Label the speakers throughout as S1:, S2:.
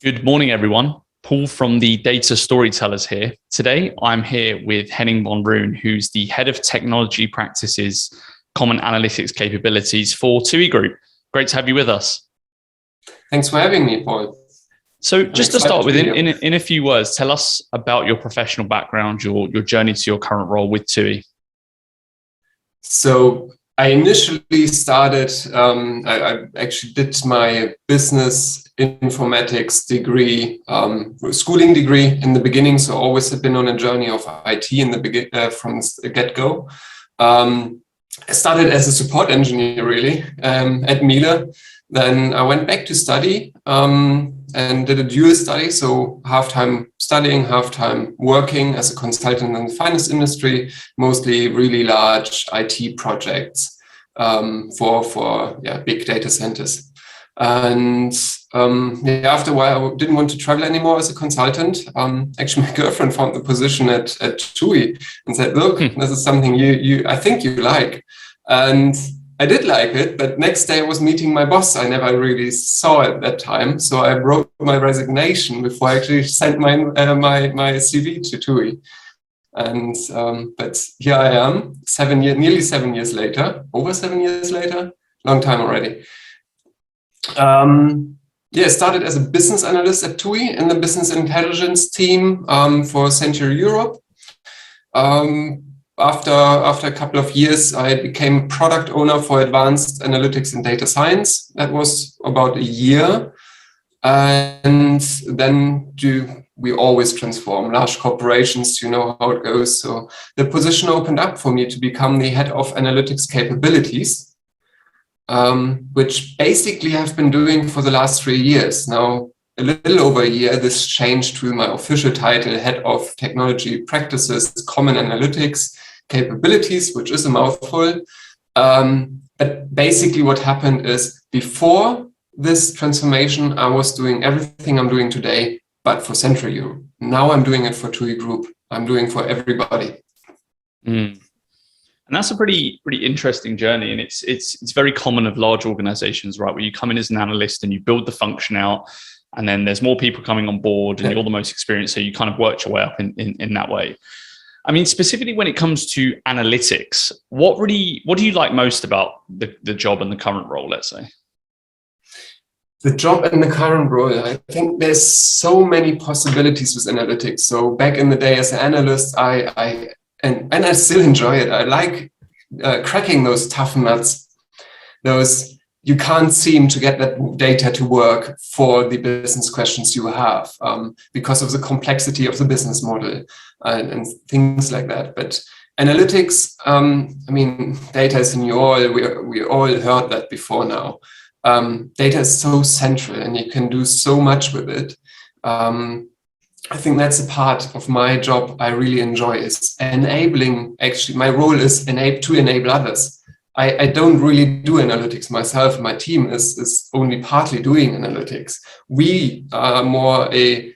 S1: Good morning, everyone. Paul from the Data Storytellers here. Today, I'm here with Henning Von Roon, who's the Head of Technology Practices, Common Analytics Capabilities for TUI Group. Great to have you with us.
S2: Thanks for having me, Paul.
S1: So just to start with, in a few words, tell us about your professional background, your journey to your current role with TUI.
S2: So I initially started, I actually did my business informatics degree, schooling degree in the beginning. So always have been on a journey of IT in the from the get-go. I started as a support engineer really at Miele. Then I went back to study and did a dual study. So half-time studying, half-time working as a consultant in the finance industry, mostly really large IT projects for big data centers. And after a while, I didn't want to travel anymore as a consultant. Actually, my girlfriend found the position at TUI and said, "Look, this is something I think you like." And I did like it, but next day I was meeting my boss. I never really saw at that time, so I wrote my resignation before I actually sent my CV to TUI. And but here I am, nearly 7 years later, over 7 years later, long time already. I started as a business analyst at TUI in the business intelligence team for Central Europe. After a couple of years, I became product owner for advanced analytics and data science. That was about a year. And then we always transform large corporations, you know how it goes. So the position opened up for me to become the head of analytics capabilities, which basically I've been doing for the last 3 years. Now, a little over a year, this changed to my official title, Head of Technology Practices, Common Analytics Capabilities, which is a mouthful. But basically what happened is before this transformation, I was doing everything I'm doing today, but for Central Europe. Now I'm doing it for TUI Group. I'm doing for everybody.
S1: And that's a pretty interesting journey. And it's very common of large organizations, right? Where you come in as an analyst and you build the function out, and then there's more people coming on board and you're the most experienced. So you kind of work your way up in that way. I mean, specifically when it comes to analytics, what do you like most about the job and the current role, let's say?
S2: The job and the current role, I think there's so many possibilities with analytics. So back in the day as an analyst, I still enjoy it. I like cracking those tough nuts. Those you can't seem to get that data to work for the business questions you have because of the complexity of the business model and things like that. But analytics, I mean, data is in you all. We all heard that before now. Data is so central and you can do so much with it. I think that's a part of my job I really enjoy is enabling. Actually, my role is to enable others. I don't really do analytics myself. My team is only partly doing analytics. We are more a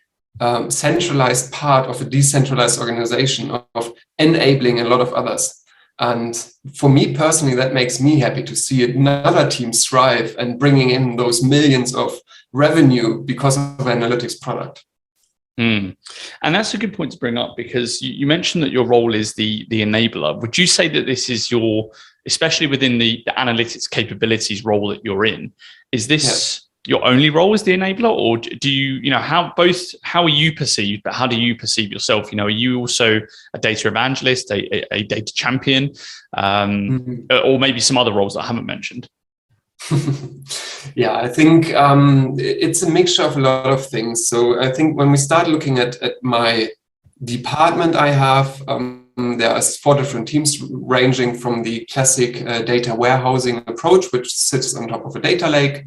S2: centralized part of a decentralized organization of enabling a lot of others. And for me personally, that makes me happy to see another team thrive and bringing in those millions of revenue because of an analytics product.
S1: And that's a good point to bring up because you mentioned that your role is the enabler. Would you say that this is especially within the analytics capabilities role that you're in, is this your only role as the enabler, or do how are you perceived, but how do you perceive yourself? Are you also a data evangelist, a data champion, or maybe some other roles that I haven't mentioned?
S2: Yeah, I think it's a mixture of a lot of things. So I think when we start looking at my department I have, there are 4 different teams ranging from the classic data warehousing approach, which sits on top of a data lake.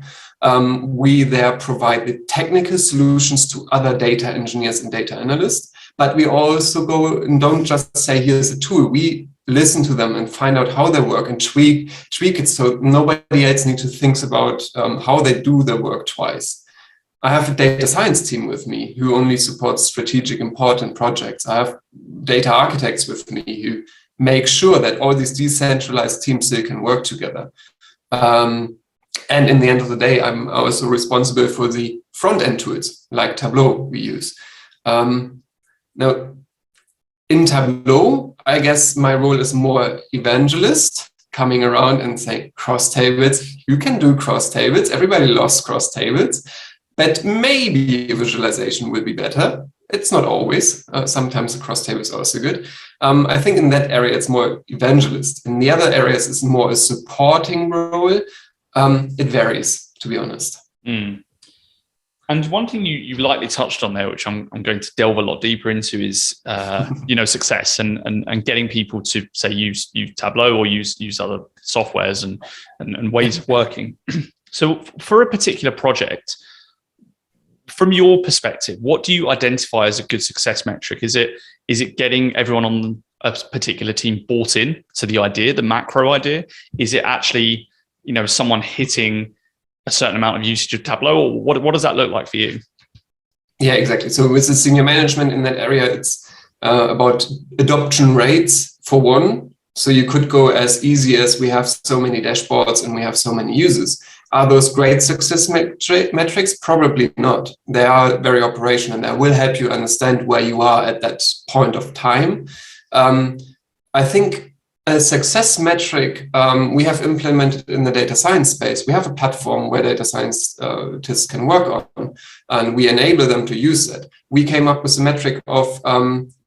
S2: We there provide the technical solutions to other data engineers and data analysts, but we also go and don't just say, here's a tool. We listen to them and find out how they work and tweak it so nobody else needs to think about how they do the work twice. I have a data science team with me who only supports strategic important projects. I have data architects with me who make sure that all these decentralized teams still can work together. And in the end of the day, I'm also responsible for the front-end tools like Tableau we use. Now, in Tableau, I guess my role is more evangelist, coming around and saying cross tables. You can do cross tables. Everybody loves cross tables, but maybe visualization will be better. It's not always. Sometimes the cross table is also good. I think in that area, it's more evangelist. In the other areas, it's more a supporting role. It varies, to be honest.
S1: Mm. And one thing you lightly touched on there, which I'm going to delve a lot deeper into, is success and getting people to say use Tableau or use other softwares and ways of working. So for a particular project, from your perspective, what do you identify as a good success metric? Is it getting everyone on a particular team bought in to the idea, the macro idea? Is it actually someone hitting a certain amount of usage of Tableau, or what does that look like for you?
S2: Yeah, exactly. So with the senior management in that area, it's about adoption rates for one. So you could go as easy as we have so many dashboards and we have so many users. Are those great success metrics? Probably not. They are very operational and they will help you understand where you are at that point of time. I think a success metric we have implemented in the data science space. We have a platform where data scientists can work on, and we enable them to use it. We came up with a metric of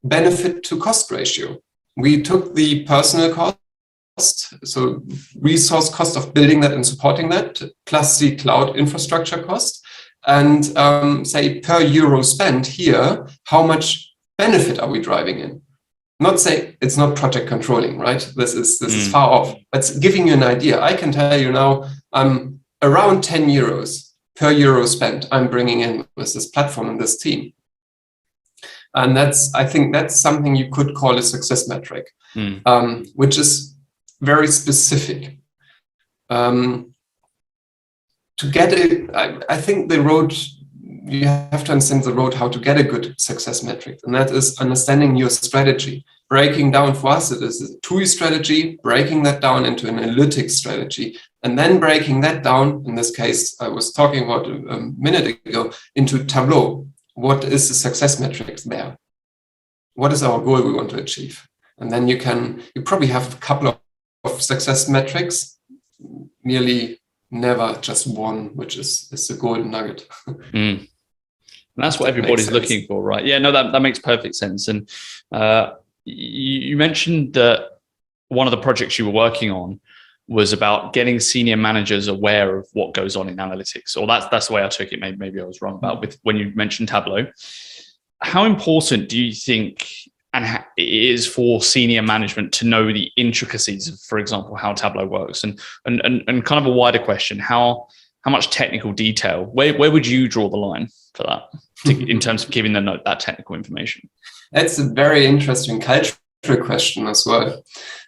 S2: benefit to cost ratio. We took the personal cost, so resource cost of building that and supporting that, plus the cloud infrastructure cost, and say per euro spent here, how much benefit are we driving in? Not say it's not project controlling, right? This is far off, but it's giving you an idea. I can tell you now, I'm around 10 euros per euro spent I'm bringing in with this platform and this team. And I think that's something you could call a success metric, which is very specific. To get it, I think the road, you have to understand the road how to get a good success metric, and that is understanding your strategy. Breaking down, for us, it is a TUI strategy, breaking that down into an analytics strategy, and then breaking that down, in this case, I was talking about a minute ago, into Tableau. What is the success metric there? What is our goal we want to achieve? And then you probably have a couple of success metrics, nearly never just one, which is the golden nugget.
S1: And that's what everybody's looking for, right? Yeah, no, that makes perfect sense. And you mentioned that one of the projects you were working on was about getting senior managers aware of what goes on in analytics, or that's the way I took it. Maybe I was wrong about with when you mentioned Tableau. How important do you think it is for senior management to know the intricacies of, for example, how Tableau works, and kind of a wider question, how much technical detail, where would you draw the line for that in terms of giving them that technical information?
S2: That's a very interesting cultural question as well.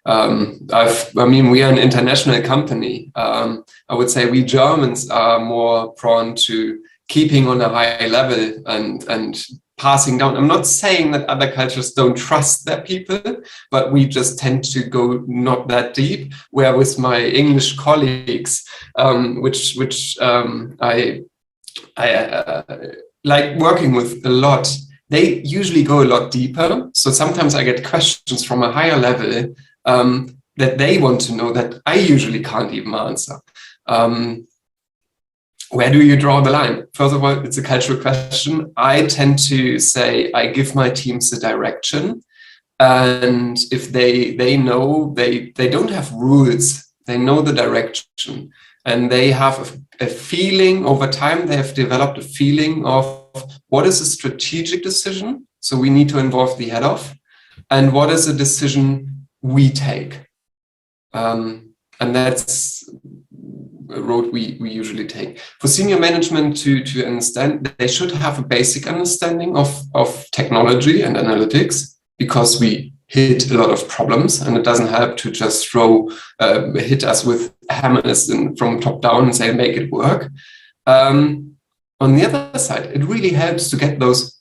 S2: We are an international company. I would say we Germans are more prone to keeping on a high level and passing down. I'm not saying that other cultures don't trust their people, but we just tend to go not that deep. Where with my English colleagues, which I like working with a lot, they usually go a lot deeper. So sometimes I get questions from a higher level that they want to know that I usually can't even answer. Where do you draw the line? First of all, it's a cultural question. I tend to say I give my teams the direction. And if they know, they don't have rules, they know the direction. And they have a feeling over time, they have developed a feeling of what is a strategic decision. So we need to involve the head of, and what is a decision we take. And that's a road we usually take. For senior management to understand, they should have a basic understanding of technology and analytics, because we hit a lot of problems, and it doesn't help to just hit us with hammers from top down and say, make it work. On the other side, it really helps to get those,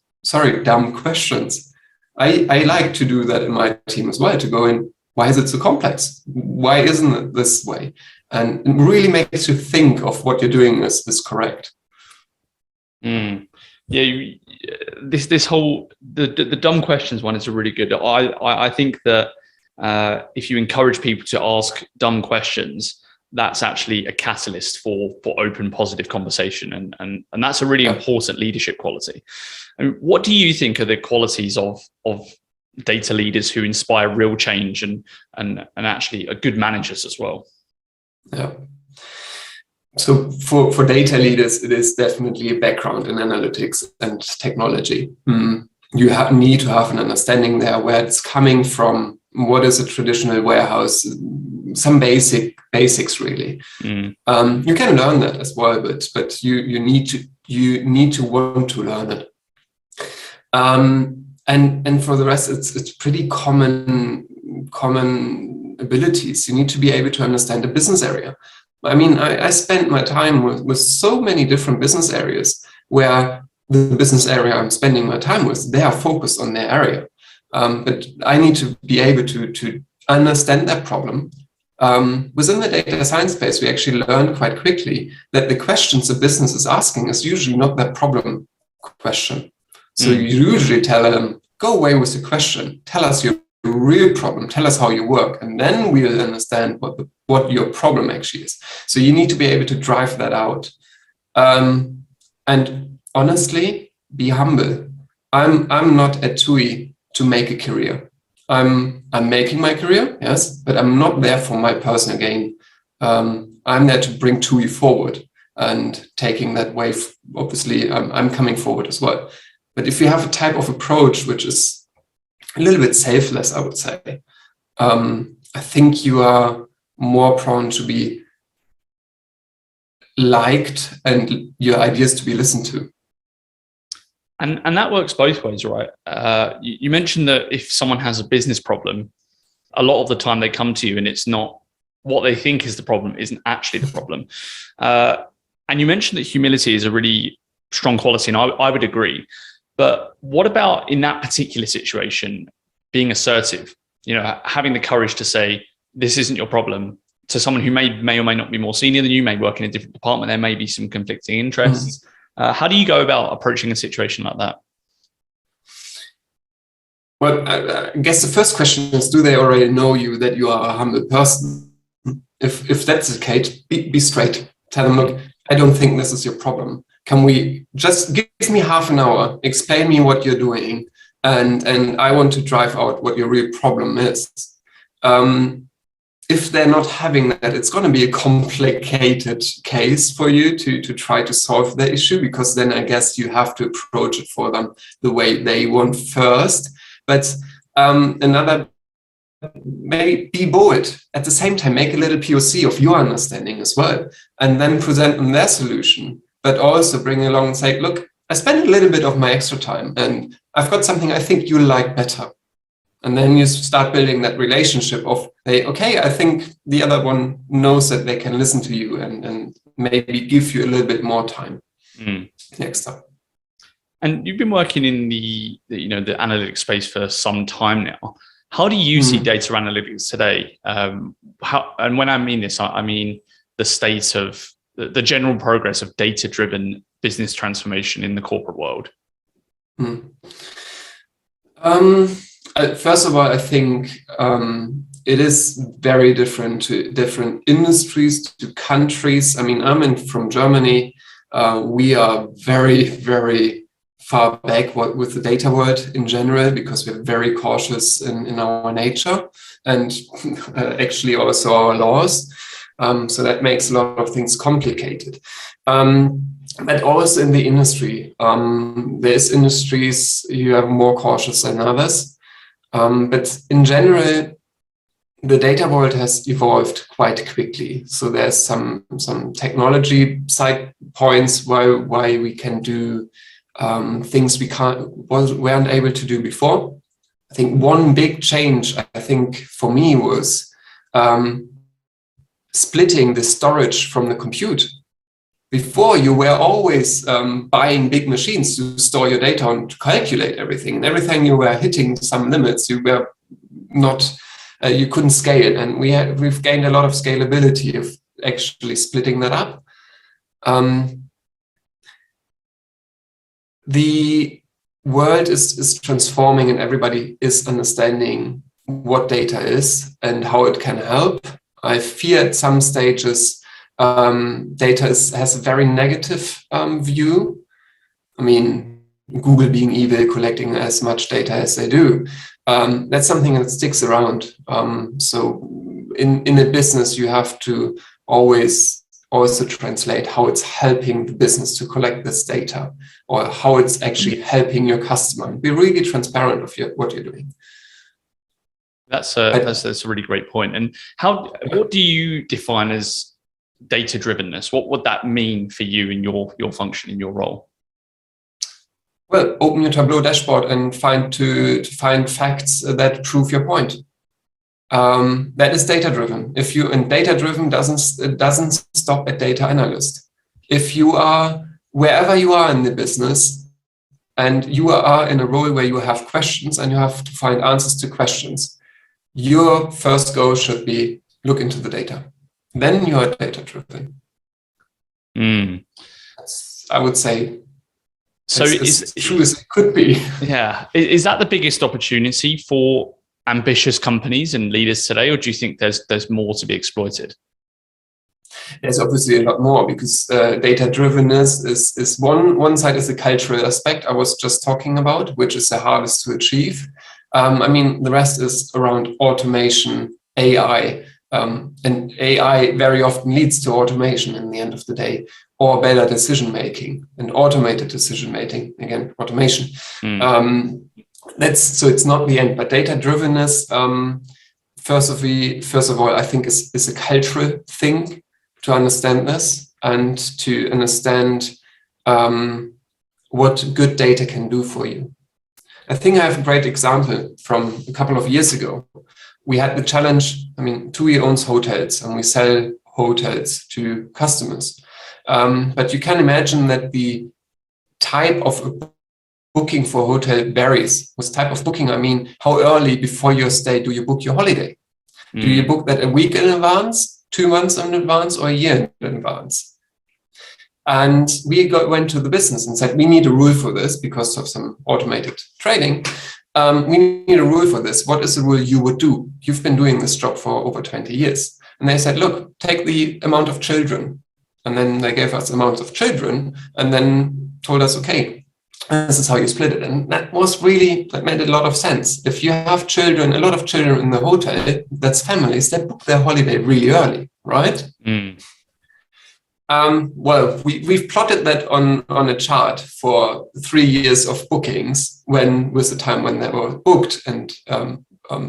S2: dumb questions. I like to do that in my team as well, to go in, why is it so complex? Why isn't it this way? and it really makes you think of what you're doing is correct.
S1: Yeah, this whole the dumb questions one is a really good. I think that if you encourage people to ask dumb questions, that's actually a catalyst for open, positive conversation, and that's a really important leadership quality. And what do you think are the qualities of data leaders who inspire real change and actually are good managers as well?
S2: Yeah. So for data leaders, it is definitely a background in analytics and technology. You need to have an understanding there where it's coming from, what is a traditional warehouse, some basics really. You can learn that as well, but you need to want to learn it. And for the rest, it's pretty common abilities. You need to be able to understand the business area. I mean, I spent my time with so many different business areas where the business area I'm spending my time with, they are focused on their area. But I need to be able to understand that problem. Within the data science space, we actually learn quite quickly that the questions the business is asking is usually not that problem question. So you usually tell them, go away with the question, tell us your real problem, tell us how you work, and then we'll understand what your problem actually is. So you need to be able to drive that out. And honestly, be humble. I'm not at TUI to make a career. I'm making my career, yes, but I'm not there for my personal gain. I'm there to bring TUI forward, and taking that way, obviously, I'm coming forward as well. But if you have a type of approach which is a little bit selfless, I would say, I think you are more prone to be liked and your ideas to be listened to.
S1: And that works both ways, right? You mentioned that if someone has a business problem, a lot of the time they come to you and it's not what they think is the problem, isn't actually the problem. And you mentioned that humility is a really strong quality, and I would agree. But what about in that particular situation, being assertive, having the courage to say, this isn't your problem, to someone who may or may not be more senior than you, may work in a different department, there may be some conflicting interests. How do you go about approaching a situation like that?
S2: Well, I guess the first question is, do they already know you, that you are a humble person? If that's the case, be straight. Tell them, look, I don't think this is your problem. Can we just give me half an hour, explain me what you're doing, and I want to drive out what your real problem is. If they're not having that, it's going to be a complicated case for you to try to solve the issue, because then I guess you have to approach it for them the way they want first. But maybe be bold. At the same time, make a little POC of your understanding as well, and then present them their solution, but also bring along and say, look, I spent a little bit of my extra time and I've got something I think you like better. And then you start building that relationship of, hey, okay, I think the other one knows that they can listen to you and maybe give you a little bit more time next time.
S1: And you've been working in the analytics space for some time now. How do you see data analytics today? And when I mean this, I mean the state of the general progress of data-driven business transformation in the corporate world.
S2: First of all, I think it is very different to different industries, to countries. I mean, I'm from Germany. We are very, very far back with the data world in general, because we're very cautious in our nature and actually also our laws. So that makes a lot of things complicated. But also in the industry, there's industries you are more cautious than others. But in general, the data world has evolved quite quickly. So there's some technology side points why we can do things we weren't able to do before. I think one big change, I think for me, was splitting the storage from the compute. Before, you were always buying big machines to store your data and to calculate everything. And every time you were hitting some limits, you were not, you couldn't scale. And we've gained a lot of scalability of actually splitting that up. The world is transforming, and everybody is understanding what data is and how it can help. I fear at some stages data has a very negative view. I mean, Google being evil, collecting as much data as they do. That's something that sticks around. So in a business, you have to always also translate how it's helping the business to collect this data, or how it's actually helping your customer. Be really transparent of what you're doing.
S1: That's a really great point. And what do you define as data drivenness? What would that mean for you in your function, in your role?
S2: Well, open your Tableau dashboard and find facts that prove your point. That is data driven. And data driven doesn't stop at data analyst. If you are wherever you are in the business and you are in a role where you have questions and you have to find answers to questions, your first goal should be look into the data. Then you are data driven. I would say. So as true as it could be.
S1: Yeah. Is that the biggest opportunity for ambitious companies and leaders today, or do you think there's more to be exploited?
S2: There's obviously a lot more, because data drivenness is one side is the cultural aspect I was just talking about, which is the hardest to achieve. I mean, the rest is around automation, AI, and AI very often leads to automation in the end of the day, or better decision making and automated decision making. Again, automation. So it's not the end, but data drivenness. First of all, I think is a cultural thing to understand this and to understand what good data can do for you. I think I have a great example from a couple of years ago. We had the challenge. I mean, TUI owns hotels, and we sell hotels to customers. But you can imagine that the type of booking for a hotel varies. With type of booking, I mean, how early before your stay do you book your holiday? Do you book that a week in advance, 2 months in advance, or a year in advance? And we went to the business and said, we need a rule for this because of some automated trading. We need a rule for this. What is the rule you would do? You've been doing this job for over 20 years. And they said, look, take the amount of children. And then they gave us amount of children and then told us, okay, this is how you split it. And that made a lot of sense. If you have children, a lot of children in the hotel, that's families that book their holiday really early, right? Well, we've plotted that on a chart for 3 years of bookings was the time when they were booked, and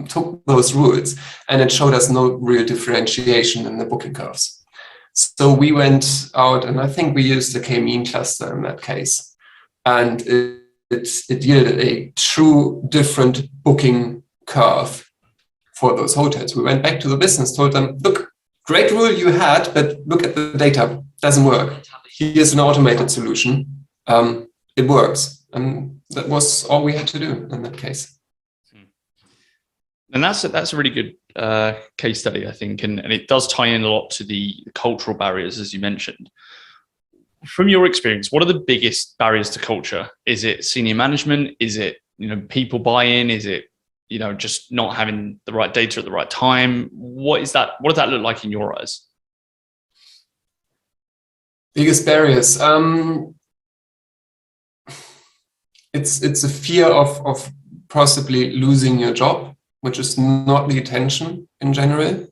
S2: took those rules, and it showed us no real differentiation in the booking curves. So we went out, and I think we used the K-mean cluster in that case, and it yielded a true different booking curve for those hotels. We went back to the business, told them, look, great rule you had, but look at the data, doesn't work. Here's an automated solution. It works. And that was all we had to do in that case.
S1: And that's a really good case study, I think, and it does tie in a lot to the cultural barriers, as you mentioned. From your experience, what are the biggest barriers to culture? Is it senior management? Is it people buy-in? Is it just not having the right data at the right time? What does that look like in your eyes?
S2: Biggest barriers. It's a fear of possibly losing your job, which is not the intention in general.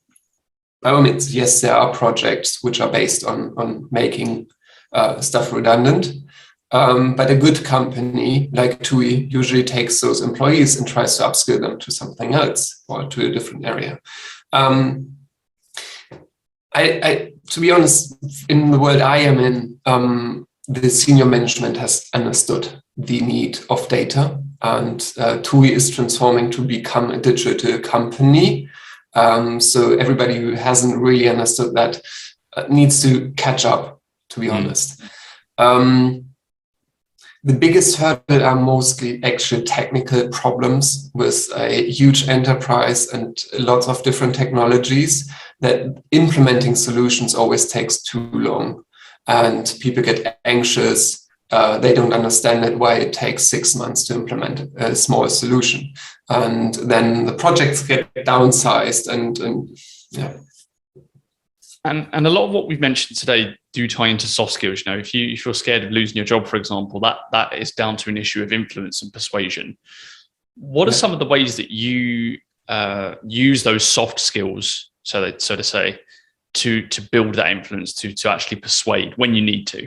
S2: I mean, yes, there are projects which are based on making stuff redundant. But a good company like TUI usually takes those employees and tries to upskill them to something else or to a different area. To be honest, in the world I am in, the senior management has understood the need of data, and TUI is transforming to become a digital company. So everybody who hasn't really understood that needs to catch up, to be honest. the biggest hurdle are mostly actual technical problems with a huge enterprise and lots of different technologies, that implementing solutions always takes too long and people get anxious. They don't understand it, why it takes 6 months to implement a small solution. And then the projects get downsized and yeah.
S1: And a lot of what we've mentioned today do tie into soft skills. You know, if you're scared of losing your job, for example, that is down to an issue of influence and persuasion. What are some of the ways that you use those soft skills, so to say, to build that influence, to actually persuade when you need to?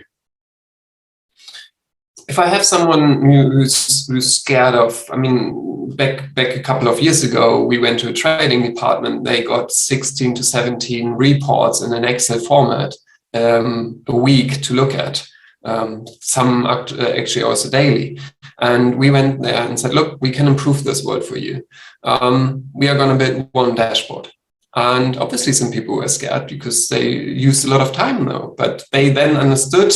S2: If I have someone who's scared of, I mean, back a couple of years ago, we went to a trading department. They got 16 to 17 reports in an Excel format a week to look at. Some actually also daily. And we went there and said, look, we can improve this world for you. We are going to build one dashboard. And obviously some people were scared because they used a lot of time now, but they then understood.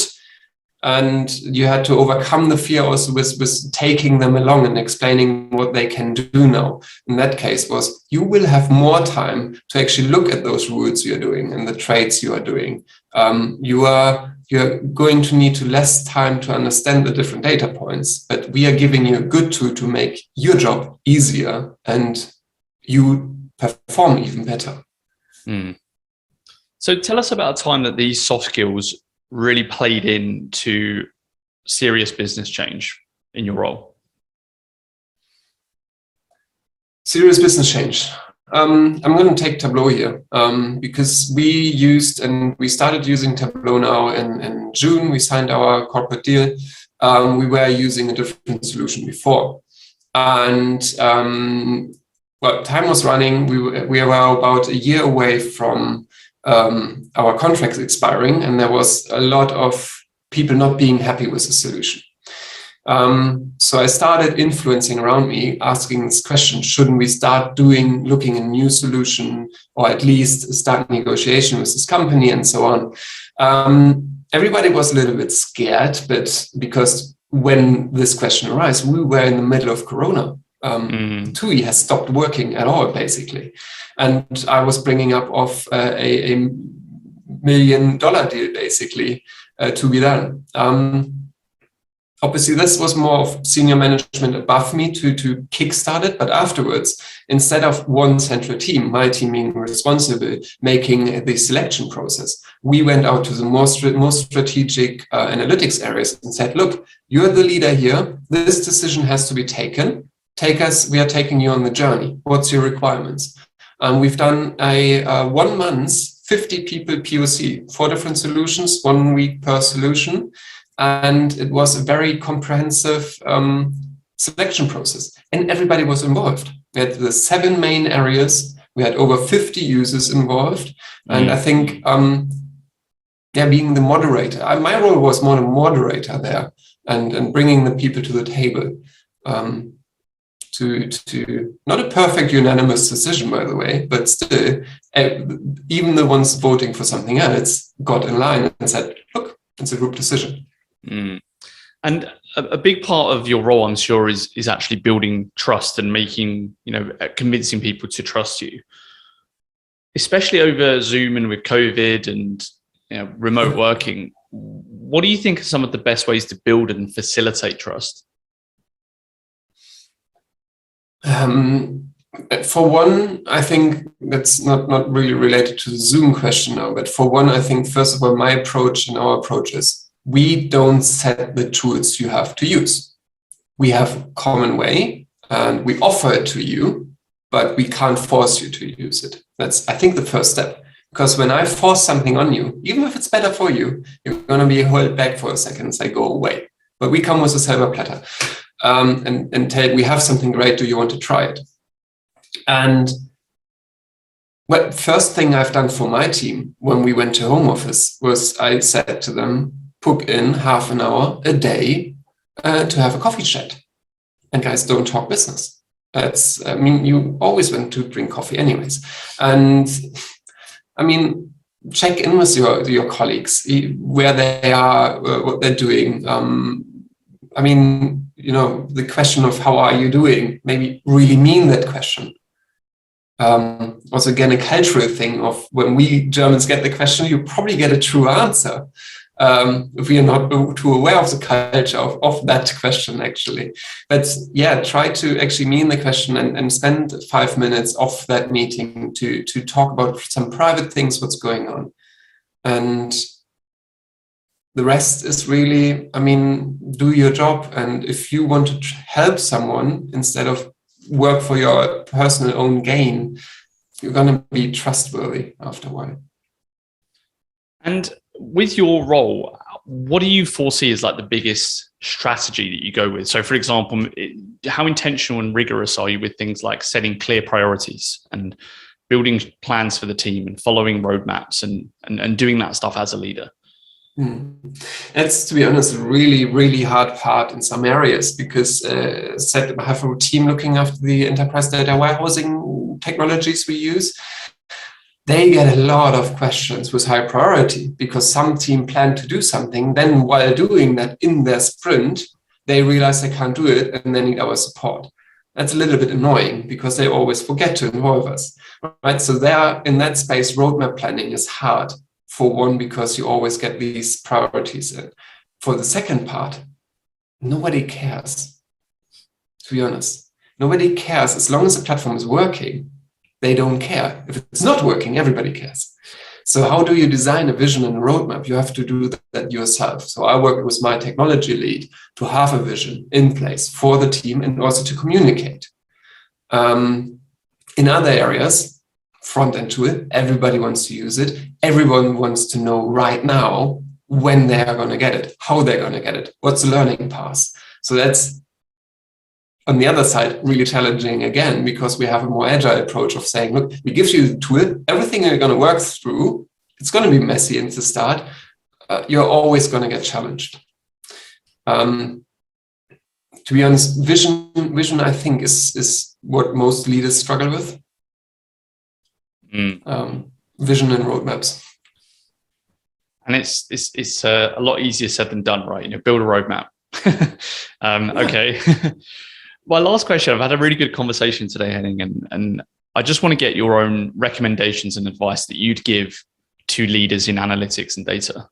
S2: And you had to overcome the fear also with taking them along and explaining what they can do now. In that case was, you will have more time to actually look at those rules you're doing and the trades you are doing. You're going to need less time to understand the different data points, but we are giving you a good tool to make your job easier and you perform even better.
S1: So tell us about a time that these soft skills really played into serious business change in your role.
S2: Serious business change. I'm going to take Tableau here because we started using Tableau now in June. We signed our corporate deal. We were using a different solution before. And well, time was running. We were about a year away from our contracts expiring, and there was a lot of people not being happy with the solution. So I started influencing around me, asking this question: shouldn't we start looking at a new solution, or at least start negotiation with this company, and so on. Everybody was a little bit scared, but because when this question arose, we were in the middle of Corona. TUI has stopped working at all, basically. And I was bringing up of a $1 million deal, basically, to be done. Obviously, this was more of senior management above me to kickstart it. But afterwards, instead of one central team, my team being responsible, making the selection process, we went out to the most strategic analytics areas and said, look, you're the leader here. This decision has to be taken. We are taking you on the journey. What's your requirements? We've done a 1 month, 50 people POC, 4 different solutions, 1 week per solution. And it was a very comprehensive selection process. And everybody was involved. We had the 7 main areas. We had over 50 users involved. And I think being the moderator, my role was more the moderator there and bringing the people to the table. To not a perfect unanimous decision, by the way, but still, even the ones voting for something else got in line and said, look, it's a group decision.
S1: And a big part of your role, I'm sure, is actually building trust and making, convincing people to trust you, especially over Zoom and with COVID and remote working. What do you think are some of the best ways to build and facilitate trust?
S2: For one, I think that's not really related to the Zoom question now, but for one, I think, first of all, my approach and our approach is we don't set the tools you have to use. We have a common way and we offer it to you, but we can't force you to use it. That's, I think, the first step. Because when I force something on you, even if it's better for you, you're going to be held back for a second and say, go away. But we come with a silver platter. And tell, we have something great, do you want to try it? And well, first thing I've done for my team when we went to home office was I said to them, book in half an hour a day to have a coffee chat. And guys, don't talk business. You always want to drink coffee anyways. And check in with your colleagues, where they are, what they're doing, I mean, the question of how are you doing, maybe really mean that question. Also, again, a cultural thing of when we Germans get the question, you probably get a true answer. If we are not too aware of the culture of that question, actually. But yeah, try to actually mean the question and spend 5 minutes of that meeting to talk about some private things, what's going on. And the rest is really, I mean, do your job. And if you want to help someone instead of work for your personal own gain, you're going to be trustworthy after a while.
S1: And with your role, what do you foresee as like the biggest strategy that you go with? So, for example, how intentional and rigorous are you with things like setting clear priorities and building plans for the team and following roadmaps and doing that stuff as a leader?
S2: That's, to be honest, a really, really hard part in some areas because I have a team looking after the enterprise data warehousing technologies we use. They get a lot of questions with high priority because some team plan to do something. Then while doing that in their sprint, they realize they can't do it and they need our support. That's a little bit annoying because they always forget to involve us, right? So there, in that space, roadmap planning is hard. For one, because you always get these priorities in. For the second part, nobody cares, to be honest. Nobody cares. As long as the platform is working, they don't care. If it's not working, everybody cares. So how do you design a vision and a roadmap? You have to do that yourself. So I work with my technology lead to have a vision in place for the team and also to communicate. In other areas, front end tool, everybody wants to use it. Everyone wants to know right now when they are going to get it, how they're going to get it, what's the learning path. So that's, on the other side, really challenging again, because we have a more agile approach of saying, look, we give you the tool, everything you're going to work through, it's going to be messy in the start. You're always going to get challenged. To be honest, vision, I think, is what most leaders struggle with. Vision and roadmaps.
S1: And it's a lot easier said than done, right? Build a roadmap. Okay. My last question, I've had a really good conversation today, Henning, and I just want to get your own recommendations and advice that you'd give to leaders in analytics and data.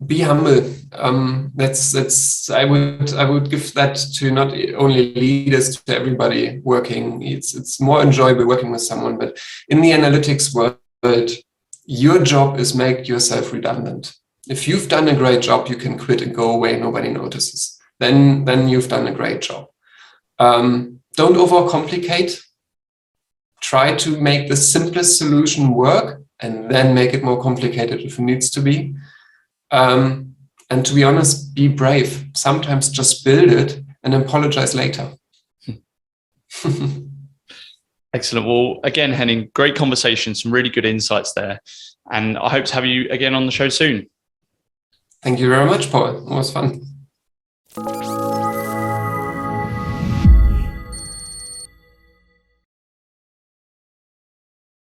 S2: Be humble. That's I would give that to not only leaders, to everybody working. It's more enjoyable working with someone, but in the analytics world, your job is make yourself redundant. If you've done a great job, you can quit and go away. Nobody notices. Then you've done a great job. Don't overcomplicate. Try to make the simplest solution work and then make it more complicated if it needs to be. And to be honest, be brave. Sometimes just build it and apologize later.
S1: Excellent. Well, again, Henning, great conversation, some really good insights there. And I hope to have you again on the show soon.
S2: Thank you very much, Paul. It was fun.